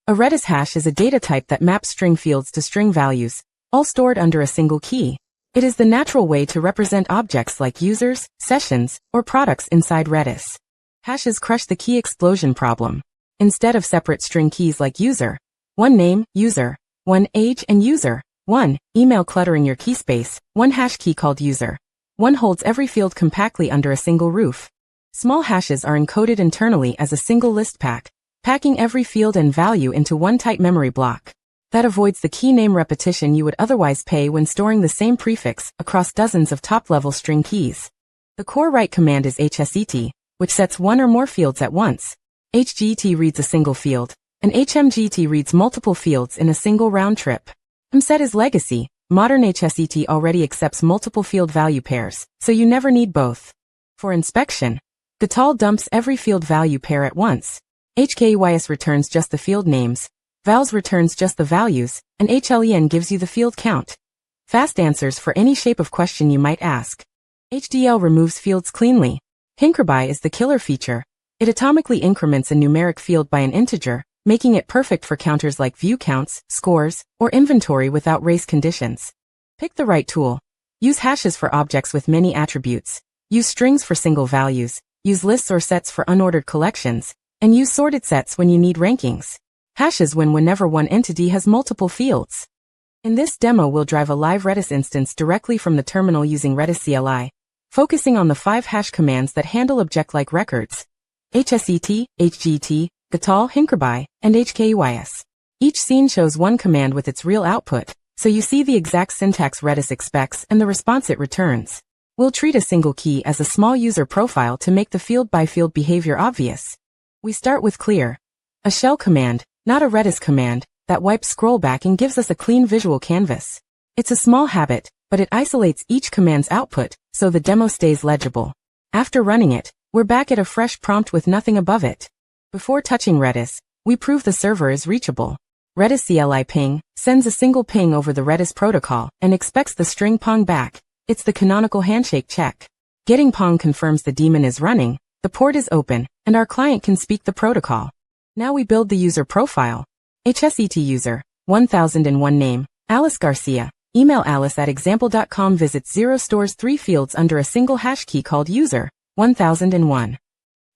A redis hash is a data type that maps string fields to string values, all stored under a single key. It is the natural way to represent objects like users, sessions, or products inside Redis. Hashes crush the key explosion problem. Instead of separate string keys like user, one name, user, one age and user, one email cluttering your key space, one hash key called user. One holds every field compactly under a single roof. Small hashes are encoded internally as a single list pack, packing every field and value into one tight memory block. That avoids the key name repetition you would otherwise pay when storing the same prefix across dozens of top-level string keys. The core write command is HSET, which sets one or more fields at once. HGET reads a single field, and HMGET reads multiple fields in a single round trip. HMSET is legacy. Modern HSET already accepts multiple field value pairs, so you never need both. For inspection, HGETALL dumps every field value pair at once. HKEYS returns just the field names, HVALS returns just the values, and HLEN gives you the field count. Fast answers for any shape of question you might ask. HDEL removes fields cleanly. HINCRBY is the killer feature. It atomically increments a numeric field by an integer, making it perfect for counters like view counts, scores, or inventory without race conditions. Pick the right tool. Use hashes for objects with many attributes. Use strings for single values. Use lists or sets for unordered collections. And use sorted sets when you need rankings. Hashes win whenever one entity has multiple fields. In this demo, we'll drive a live Redis instance directly from the terminal using redis-cli, focusing on the 5 hash commands that handle object-like records: HSET, HGET, HGETALL, HINCRBY, and HKEYS. Each scene shows one command with its real output, so you see the exact syntax Redis expects and the response it returns. We'll treat a single key as a small user profile to make the field-by-field behavior obvious. We start with clear, a shell command, not a Redis command, that wipes scrollback and gives us a clean visual canvas. It's a small habit, but it isolates each command's output, so the demo stays legible. After running it, we're back at a fresh prompt with nothing above it. Before touching Redis, we prove the server is reachable. redis-cli ping sends a single ping over the Redis protocol and expects the string pong back. It's the canonical handshake check. Getting pong confirms the daemon is running, the port is open, and our client can speak the protocol. Now we build the user profile. HSET user, 1001 name, Alice Garcia. Email alice@example.com. Visits 0 stores 3 fields under a single hash key called user, 1001.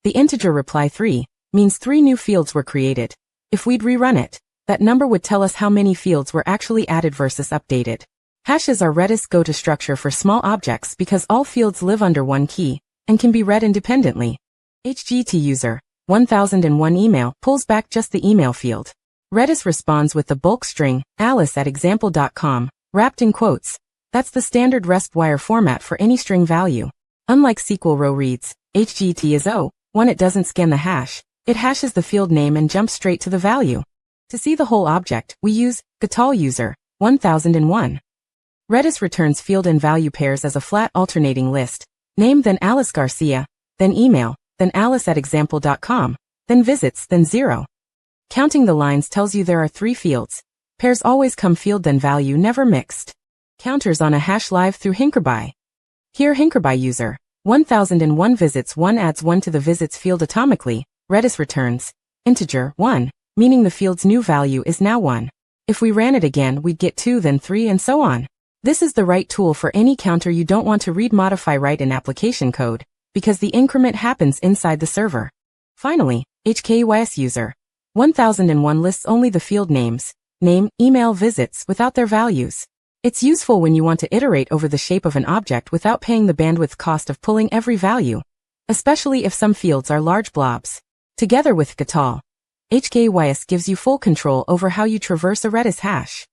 The integer reply 3 means 3 new fields were created. If we'd rerun it, that number would tell us how many fields were actually added versus updated. Hashes are Redis go-to structure for small objects because all fields live under one key and can be read independently. HGET user, 1001 email pulls back just the email field. Redis responds with the bulk string, alice@example.com, wrapped in quotes. That's the standard REST wire format for any string value. Unlike SQL row reads, HGET is O1. It doesn't scan the hash. It hashes the field name and jumps straight to the value. To see the whole object, we use HGETALL user, 1001. Redis returns field and value pairs as a flat alternating list. Name, then Alice Garcia, then email, then alice@example.com, then visits, then 0. Counting the lines tells you there are 3 fields. Pairs always come field then value, never mixed. Counters on a hash live through HINCRBY. Here HINCRBY user, 1001 visits 1 adds 1 to the visits field atomically. Redis returns integer 1, meaning the field's new value is now 1. If we ran it again, we'd get 2, then 3, and so on. This is the right tool for any counter you don't want to read, modify, write in application code, because the increment happens inside the server. Finally, HKEYS user, 1001 lists only the field names, name, email, visits without their values. It's useful when you want to iterate over the shape of an object without paying the bandwidth cost of pulling every value, especially if some fields are large blobs. Together with HGETALL, HKEYS gives you full control over how you traverse a Redis hash.